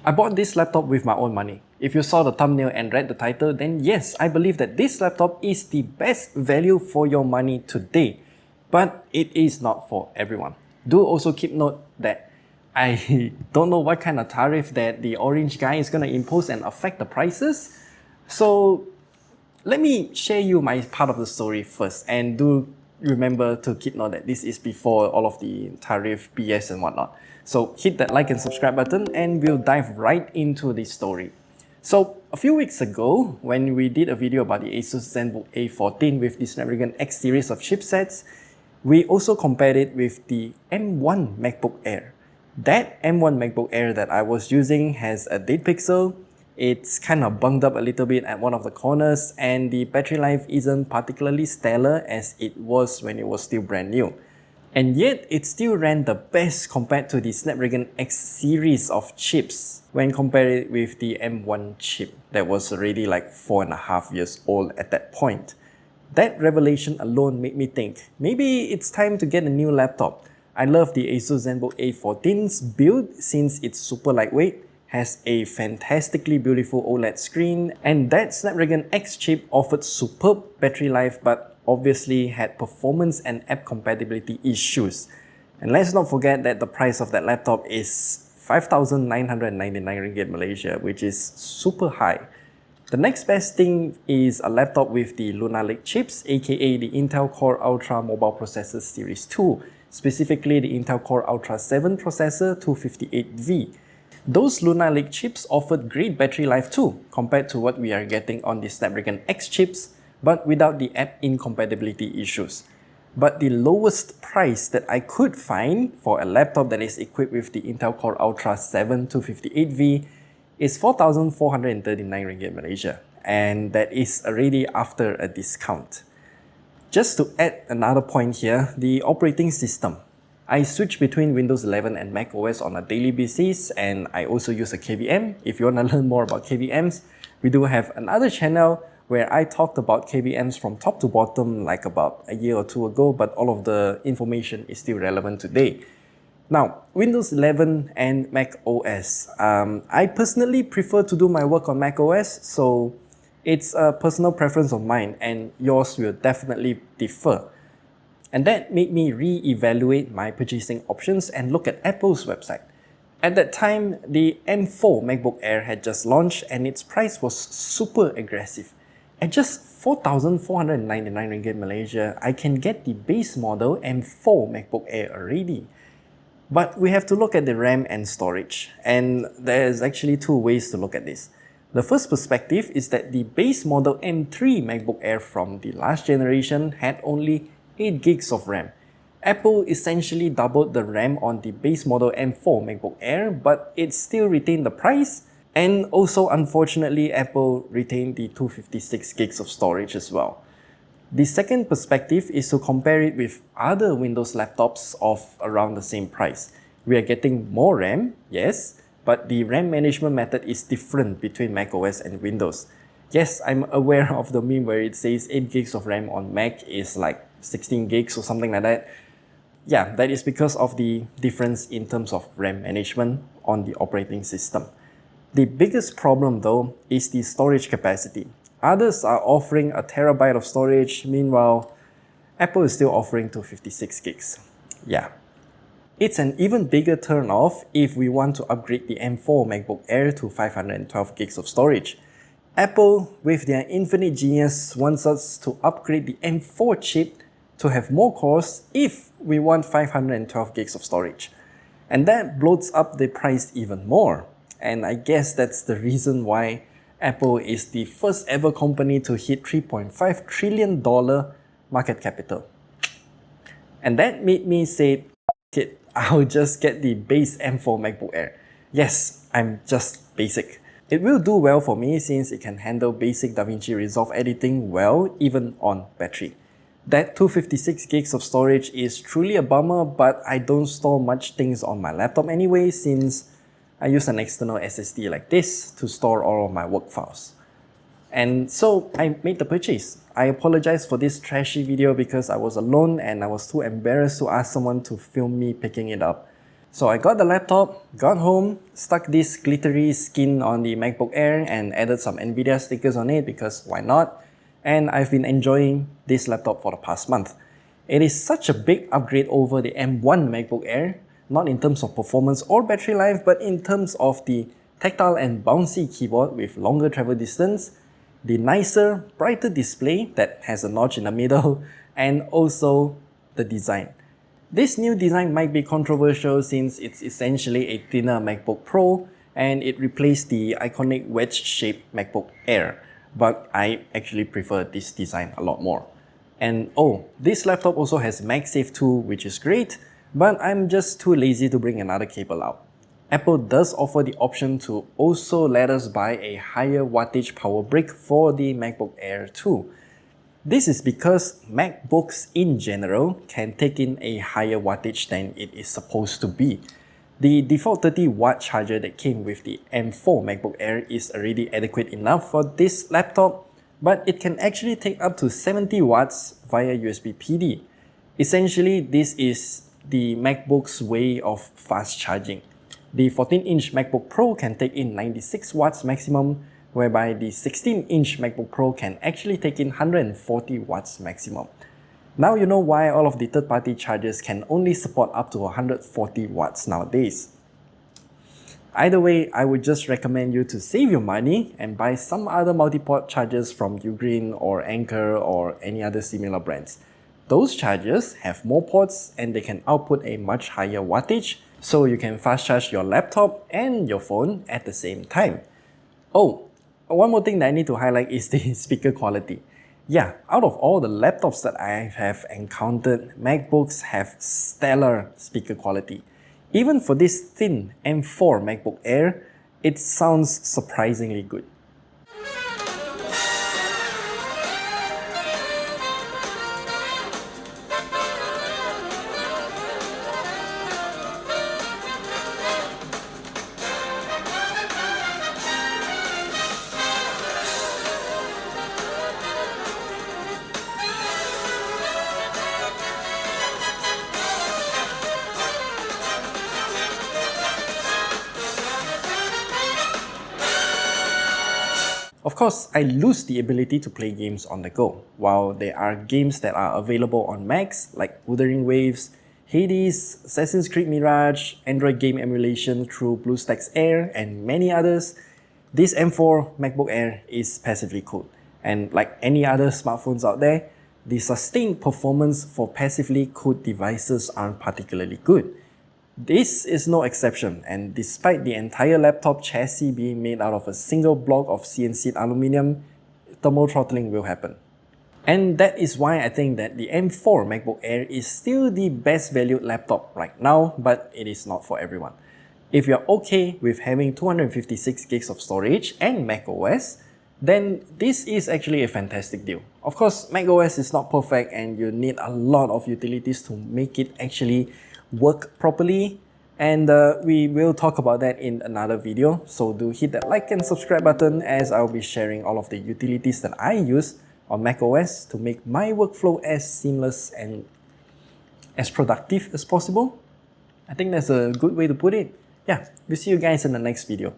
I bought this laptop with my own money. If you saw the thumbnail and read the title, then yes, I believe that this laptop is the best value for your money today. But it is not for everyone. Do also keep note that I don't know what kind of tariff that the orange guy is going to impose and affect the prices. So let me share you my part of the story first, and do remember to keep note that this is before all of the tariff BS and whatnot. So hit that like and subscribe button and we'll dive right into the story. So a few weeks ago, when we did a video about the ASUS ZenBook A14 with the Snapdragon X series of chipsets, we also compared it with the M1 MacBook Air. That M1 MacBook Air that I was using has a dead pixel. It's kind of bunged up a little bit at one of the corners, and the battery life isn't particularly stellar as it was when it was still brand new. And yet, it still ran the best compared to the Snapdragon X series of chips when compared with the M1 chip that was already like 4.5 years old at that point. That revelation alone made me think, maybe it's time to get a new laptop. I love the ASUS ZenBook A14's build since it's super lightweight, has a fantastically beautiful OLED screen, and that Snapdragon X chip offered superb battery life but obviously had performance and app compatibility issues. And let's not forget that the price of that laptop is 5,999 ringgit Malaysia, which is super high. The next best thing is a laptop with the Lunar Lake chips, aka the Intel Core Ultra Mobile Processor Series 2, specifically the Intel Core Ultra 7 processor 258V. Those Lunar Lake chips offered great battery life too, compared to what we are getting on the Snapdragon X chips, but without the app incompatibility issues. But the lowest price that I could find for a laptop that is equipped with the Intel Core Ultra 7 258V is 4,439 ringgit Malaysia, and that is already after a discount. Just to add another point here, the operating system. I switch between Windows 11 and macOS on a daily basis, and I also use a KVM. If you want to learn more about KVMs, we do have another channel where I talked about KVMs from top to bottom like about a year or two ago, but all of the information is still relevant today. Now, Windows 11 and macOS. I personally prefer to do my work on macOS, so it's a personal preference of mine, and yours will definitely differ. And that made me re-evaluate my purchasing options and look at Apple's website. At that time, the M4 MacBook Air had just launched and its price was super aggressive. At just 4,499 ringgit Malaysia, I can get the base model M4 MacBook Air already. But we have to look at the RAM and storage, and there's actually two ways to look at this. The first perspective is that the base model M3 MacBook Air from the last generation had only 8 gigs of RAM. Apple essentially doubled the RAM on the base model M4 MacBook Air, but it still retained the price, and also unfortunately Apple retained the 256 gigs of storage as well. The second perspective is to compare it with other Windows laptops of around the same price. We are getting more RAM, yes, but the RAM management method is different between macOS and Windows. Yes, I'm aware of the meme where it says 8 gigs of RAM on Mac is like 16 gigs or something like that. Yeah, that is because of the difference in terms of RAM management on the operating system. The biggest problem though is the storage capacity. Others are offering a terabyte of storage, meanwhile, Apple is still offering 256 gigs. Yeah. It's an even bigger turn-off if we want to upgrade the M4 MacBook Air to 512 gigs of storage. Apple, with their infinite genius, wants us to upgrade the M4 chip to have more cores if we want 512 gigs of storage. And that bloats up the price even more. And I guess that's the reason why Apple is the first ever company to hit $3.5 trillion market capital. And that made me say, it, I'll just get the base M4 MacBook Air. Yes, I'm just basic. It will do well for me since it can handle basic DaVinci Resolve editing well, even on battery. That 256 gigs of storage is truly a bummer, but I don't store much things on my laptop anyway since I use an external SSD like this to store all of my work files. And so I made the purchase. I apologize for this trashy video because I was alone and I was too embarrassed to ask someone to film me picking it up. So I got the laptop, got home, stuck this glittery skin on the MacBook Air and added some Nvidia stickers on it because why not? And I've been enjoying this laptop for the past month. It is such a big upgrade over the M1 MacBook Air, not in terms of performance or battery life, but in terms of the tactile and bouncy keyboard with longer travel distance, the nicer, brighter display that has a notch in the middle, and also the design. This new design might be controversial since it's essentially a thinner MacBook Pro and it replaced the iconic wedge-shaped MacBook Air, but I actually prefer this design a lot more. And oh, this laptop also has MagSafe 2, which is great, but I'm just too lazy to bring another cable out. Apple does offer the option to also let us buy a higher wattage power brick for the MacBook Air too. This is because MacBooks in general can take in a higher wattage than it is supposed to be. The default 30-watt charger that came with the M4 MacBook Air is already adequate enough for this laptop, but it can actually take up to 70 watts via USB PD. Essentially, this is the MacBook's way of fast charging. The 14-inch MacBook Pro can take in 96 watts maximum, whereby the 16-inch MacBook Pro can actually take in 140 watts maximum. Now you know why all of the third-party chargers can only support up to 140 watts nowadays. Either way, I would just recommend you to save your money and buy some other multi-port chargers from Ugreen or Anker or any other similar brands. Those chargers have more ports and they can output a much higher wattage, so you can fast charge your laptop and your phone at the same time. Oh, one more thing that I need to highlight is the speaker quality. Yeah, out of all the laptops that I have encountered, MacBooks have stellar speaker quality. Even for this thin M4 MacBook Air, it sounds surprisingly good. Of course, I lose the ability to play games on the go. While there are games that are available on Macs like Wuthering Waves, Hades, Assassin's Creed Mirage, Android game emulation through BlueStacks Air, and many others, this M4 MacBook Air is passively cooled. And like any other smartphones out there, the sustained performance for passively cooled devices aren't particularly good. This is no exception, and despite the entire laptop chassis being made out of a single block of CNC aluminum, thermal throttling will happen. And that is why I think that the M4 MacBook Air is still the best valued laptop right now, but it is not for everyone. If you're okay with having 256 gigs of storage and macOS, then this is actually a fantastic deal. Of course, macOS is not perfect and you need a lot of utilities to make it actually work properly, and we will talk about that in another video, so do hit that like and subscribe button as I'll be sharing all of the utilities that I use on macOS to make my workflow as seamless and as productive as possible. I think that's a good way to put it. Yeah, we'll see you guys in the next video.